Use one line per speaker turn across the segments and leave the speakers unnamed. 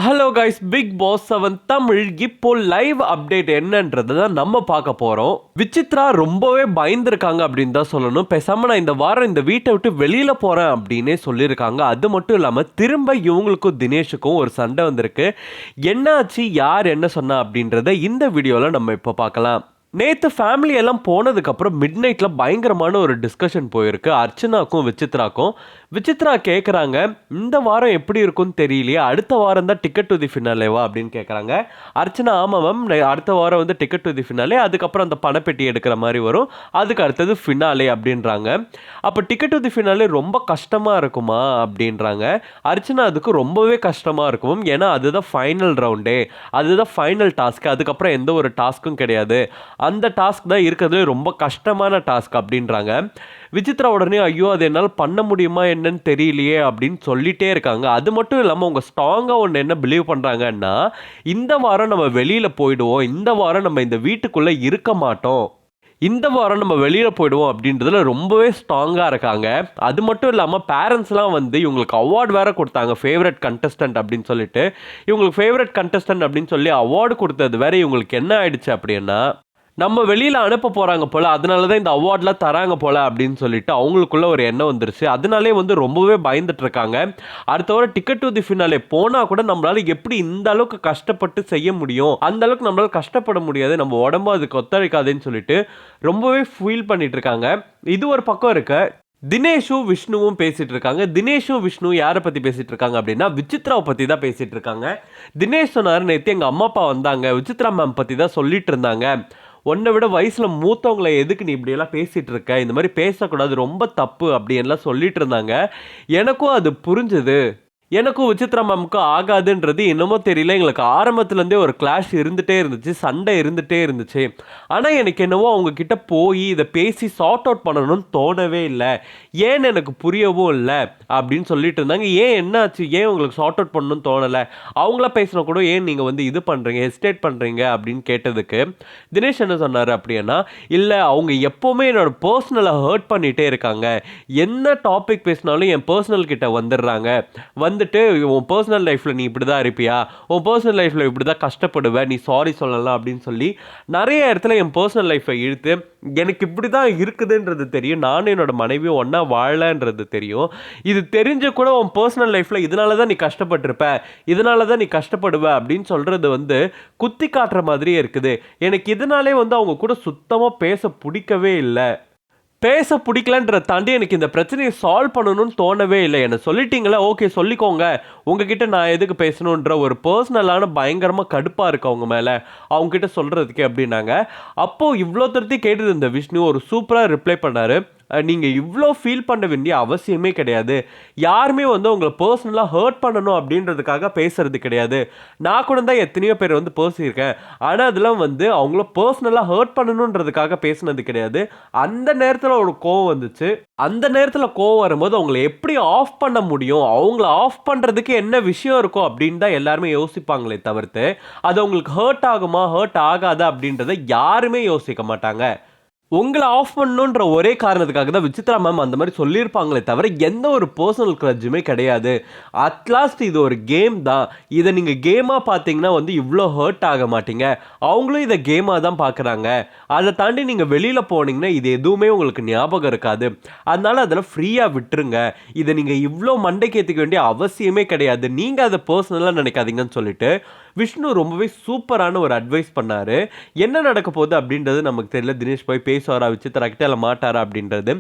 Hello guys, Bigg Boss 7 Tamil இப்போ live update என்னன்றது தான் நம்ம பார்க்க போகிறோம். விசித்ரா ரொம்பவே பயந்துருக்காங்க அப்படின்னு தான் சொல்லணும். பேசாமல் நான் இந்த வாரம் இந்த வீட்டை விட்டு வெளியில் போகிறேன் அப்படின்னே சொல்லியிருக்காங்க. அது மட்டும் இல்லாமல் திரும்ப இவங்களுக்கும் தினேஷுக்கும் ஒரு சண்டை வந்திருக்கு. என்னாச்சு, யார் என்ன சொன்னா அப்படின்றத இந்த வீடியோவில் நம்ம இப்போ பார்க்கலாம். நேற்று ஃபேமிலி எல்லாம் போனதுக்கப்புறம் மிட் நைட்டில் பயங்கரமான ஒரு டிஸ்கஷன் போயிருக்கு அர்ச்சனாக்கும் விசித்ராக்கும். விசித்ரா கேட்குறாங்க, இந்த வாரம் எப்படி இருக்குன்னு தெரியலையே, அடுத்த வாரம் தான் டிக்கெட் டு தி ஃபினாலேவா அப்படின்னு கேட்குறாங்க. அர்ச்சனா, ஆமாம் மேம், அடுத்த வாரம் வந்து டிக்கெட் டு தி ஃபினாலே, அதுக்கப்புறம் அந்த பணப்பெட்டி எடுக்கிற மாதிரி வரும், அதுக்கு அடுத்தது ஃபினாலே அப்படின்றாங்க. அப்போ டிக்கெட் டு தி ஃபினாலே ரொம்ப கஷ்டமாக இருக்குமா அப்படின்றாங்க. அர்ச்சனா, அதுக்கு ரொம்பவே கஷ்டமாக இருக்கும், ஏன்னா அதுதான் ஃபைனல் ரவுண்டே, அதுதான் ஃபைனல் டாஸ்க்கு, அதுக்கப்புறம் எந்த ஒரு டாஸ்க்கும் கிடையாது, அந்த டாஸ்க் தான் இருக்கிறதுலே ரொம்ப கஷ்டமான டாஸ்க் அப்படின்றாங்க. விசித்ரா உடனே, ஐயோ அது என்னால் பண்ண முடியுமா என்னன்னு தெரியலையே அப்படின்னு சொல்லிட்டே இருக்காங்க. அது மட்டும் இல்லாமல் அவங்க ஸ்ட்ராங்காக ஒன்று என்ன பிலீவ் பண்ணுறாங்கன்னா, இந்த வாரம் நம்ம வெளியில் போயிடுவோம், இந்த வாரம் நம்ம இந்த வீட்டுக்குள்ளே இருக்க மாட்டோம், இந்த வாரம் நம்ம வெளியில் போயிடுவோம் அப்படின்றதுல ரொம்பவே ஸ்ட்ராங்காக இருக்காங்க. அது மட்டும் இல்லாமல் பேரண்ட்ஸ்லாம் வந்து இவங்களுக்கு அவார்டு வேறு கொடுத்தாங்க, ஃபேவரட் கண்டஸ்டன்ட் அப்படின்னு சொல்லிட்டு. இவங்களுக்கு ஃபேவரட் கண்டஸ்டன்ட் அப்படின்னு சொல்லி அவார்டு கொடுத்தது வேறு இவங்களுக்கு என்ன ஆயிடுச்சு அப்படின்னா, நம்ம வெளியில் அனுப்ப போகிறாங்க போல், அதனால தான் இந்த அவார்ட்லாம் தராங்க போல் அப்படின்னு சொல்லிட்டு அவங்களுக்குள்ள ஒரு எண்ணம் வந்துருச்சு. அதனாலே வந்து ரொம்பவே பயந்துட்டுருக்காங்க. அடுத்த வாரம் டிக்கெட் டு தி ஃபினாலே போனால் கூட நம்மளால் எப்படி இந்த அளவுக்கு கஷ்டப்பட்டு செய்ய முடியும், அந்த அளவுக்கு நம்மளால் கஷ்டப்பட முடியாது, நம்ம உடம்பு அதுக்கு ஒத்துழைக்காதுன்னு சொல்லிட்டு ரொம்பவே ஃபீல் பண்ணிட்டு இருக்காங்க. இது ஒரு பக்கம் இருக்க, தினேஷும் விஷ்ணுவும் பேசிட்டு இருக்காங்க. தினேஷும் விஷ்ணு யாரை பற்றி பேசிட்டு இருக்காங்க அப்படின்னா, விசித்ராவை பற்றி தான் பேசிட்டு இருக்காங்க. தினேஷ் சொன்னார், நேற்று எங்கள் அம்மா அப்பா வந்தாங்க, விசித்ரா மேம் பற்றி தான் சொல்லிட்டு இருந்தாங்க, உன்னை விட வயசில் மூத்தவங்களை எதுக்கு நீ இப்படியெல்லாம் பேசிகிட்டு இருக்க, இந்த மாதிரி பேசக்கூடாது, ரொம்ப தப்பு அப்படின்லாம் சொல்லிட்டு இருந்தாங்க. எனக்கும் அது புரிஞ்சுது, எனக்கும் விசித்ரா மேமுக்கும் ஆகாதுன்றது என்னமோ தெரியல, எங்களுக்கு ஆரம்பத்துலேருந்தே ஒரு கிளாஷ் இருந்துகிட்டே இருந்துச்சு, சண்டை இருந்துகிட்டே இருந்துச்சு. ஆனால் எனக்கு என்னவோ அவங்கக்கிட்ட போய் இதை பேசி சார்ட் அவுட் பண்ணணும்னு தோணவே இல்லை, ஏன்னு எனக்கு புரியவும் இல்லை அப்படின்னு சொல்லிட்டு இருந்தாங்க. ஏன் என்னாச்சு, ஏன் உங்களுக்கு சார்ட் அவுட் பண்ணணும்னு தோணலை, அவங்கள பேசினா கூட ஏன் நீங்கள் வந்து இது பண்ணுறீங்க, ஹெசிடேட் பண்ணுறீங்க அப்படின்னு கேட்டதுக்கு தினேஷ் என்ன சொன்னார் அப்படின்னா, இல்லை அவங்க எப்போவுமே என்னோட பர்சனலை ஹர்ட் பண்ணிகிட்டே இருக்காங்க, என்ன டாபிக் பேசினாலும் என் பர்சனல் கிட்ட வந்துடுறாங்க, வந்துட்டு உன் பர்சனல் லைஃப்பில் நீ இப்படி தான் இருப்பியா, உன் பர்சனல் லைஃப்பில் இப்படி தான் கஷ்டப்படுவேன், நீ சாரி சொல்லலாம் அப்படின்னு சொல்லி நிறைய இடத்துல என் பர்சனல் லைஃப்பை இழுத்து, எனக்கு இப்படி தான் இருக்குதுன்றது தெரியும், நானும் என்னோட மனைவியும் ஒன்றா வாழன்றது தெரியும், இது தெரிஞ்சு கூட உன் பர்சனல் லைஃப்பில் இதனால தான் நீ கஷ்டப்பட்டிருப்ப, இதனால தான் நீ கஷ்டப்படுவ அப்படின்னு சொல்கிறது வந்து குத்தி காட்டுற மாதிரியே இருக்குது. எனக்கு இதனாலே வந்து அவங்க கூட சுத்தமாக பேச பிடிக்கவே இல்லை, பேச பிடிக்கலன்ற தாண்டி எனக்கு இந்த பிரச்சனையை சால்வ் பண்ணணும்னு தோணவே இல்லை. என்ன சொல்லிட்டீங்களா, ஓகே சொல்லிக்கோங்க, உங்ககிட்ட நான் எதுக்கு பேசணுன்ற ஒரு பர்சனலான பயங்கரமாக கடுப்பாக இருக்கு அவங்க மேலே, அவங்ககிட்ட சொல்கிறதுக்கே அப்படின்னாங்க. அப்போது இவ்வளோ தருத்தி கேட்டது இந்த விஷ்ணு ஒரு சூப்பராக ரிப்ளை பண்ணார். நீங்கள் இவ்வளோ ஃபீல் பண்ண வேண்டிய அவசியமே கிடையாது, யாருமே வந்து உங்களை பர்சனலாக ஹர்ட் பண்ணணும் அப்படின்றதுக்காக பேசுறது கிடையாது, நான் கூட தான் எத்தனையோ பேர் வந்து பேசியிருக்கேன், ஆனால் அதெல்லாம் வந்து அவங்கள பர்சனலாக ஹர்ட் பண்ணணுன்றதுக்காக பேசுனது கிடையாது. அந்த நேரத்தில் ஒரு கோவம் வந்துச்சு, அந்த நேரத்தில் கோவம் வரும்போது அவங்கள எப்படி ஆஃப் பண்ண முடியும், அவங்கள ஆஃப் பண்ணுறதுக்கு என்ன விஷயம் இருக்கும் அப்படின்னு தான் எல்லாருமே யோசிப்பாங்களே தவிர்த்து அது அவங்களுக்கு ஹர்ட் ஆகுமா ஹர்ட் ஆகாதா அப்படின்றத யாருமே யோசிக்க மாட்டாங்க. உங்களை ஆஃப் பண்ணணுன்ற ஒரே காரணத்துக்காக தான் விசித்ரா மேம் அந்த மாதிரி சொல்லியிருப்பாங்களே தவிர எந்த ஒரு பர்சனல் கிரட்ஜுமே கிடையாது. அட்லாஸ்ட் இது ஒரு கேம் தான், இதை நீங்கள் கேமாக பார்த்தீங்கன்னா வந்து இவ்வளோ ஹர்ட் ஆக மாட்டீங்க, அவங்களும் இதை கேமாக தான் பார்க்குறாங்க, அதை தாண்டி நீங்கள் வெளியில் போனீங்கன்னா இது எதுவுமே உங்களுக்கு ஞாபகம் இருக்காது, அதனால் அதில் ஃப்ரீயாக விட்டுருங்க, இதை நீங்கள் இவ்வளோ மண்டைக்கு ஏற்றிக்க வேண்டிய அவசியமே கிடையாது, நீங்கள் அதை பர்சனலாக நினைக்காதீங்கன்னு சொல்லிட்டு விஷ்ணு ரொம்பவே சூப்பரான ஒரு அட்வைஸ் பண்ணார். என்ன நடக்க போகுது அப்படின்றது நமக்கு தெரியல, தினேஷ் போய் பேசுவாரா விசித்ரா கிட்ட இல்லை மாட்டாரா அப்படின்றது.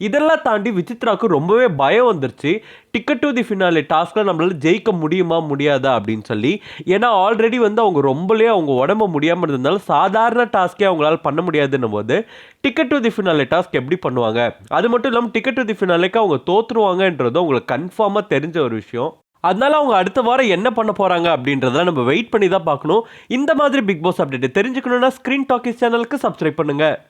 இதெல்லாம் தாண்டி விசித்ராவுக்கு ரொம்பவே பயம் வந்துருச்சு, டிக்கெட் டு தி ஃபினாலே டாஸ்கில் நம்மளால ஜெயிக்க முடியுமா முடியாதா அப்படின்னு சொல்லி. ஏன்னா ஆல்ரெடி வந்து அவங்க ரொம்பவே அவங்க உடம்பு முடியாமல் இருந்ததுனால சாதாரண டாஸ்க்கே அவங்களால பண்ண முடியாதுன்னும் போது ticket to the finale task எப்படி பண்ணுவாங்க, அது மட்டும் இல்லாமல் டிக்கெட் டு தி ஃபினாலேக்கு அவங்க தோற்றுருவாங்கன்றது உங்களுக்கு கன்ஃபார்மாக தெரிஞ்ச ஒரு விஷயம். அதனால அவங்க அடுத்த வாரம் என்ன பண்ண போறாங்க அப்படின்றத நம்ம வெயிட் பண்ணி தான் பார்க்கணும். இந்த மாதிரி பிக் பாஸ் அப்டேட் தெரிஞ்சுக்கணும்னா ஸ்கிரீன் டாக்கிஸ் சேனலுக்கு சப்ஸ்கிரைப் பண்ணுங்க.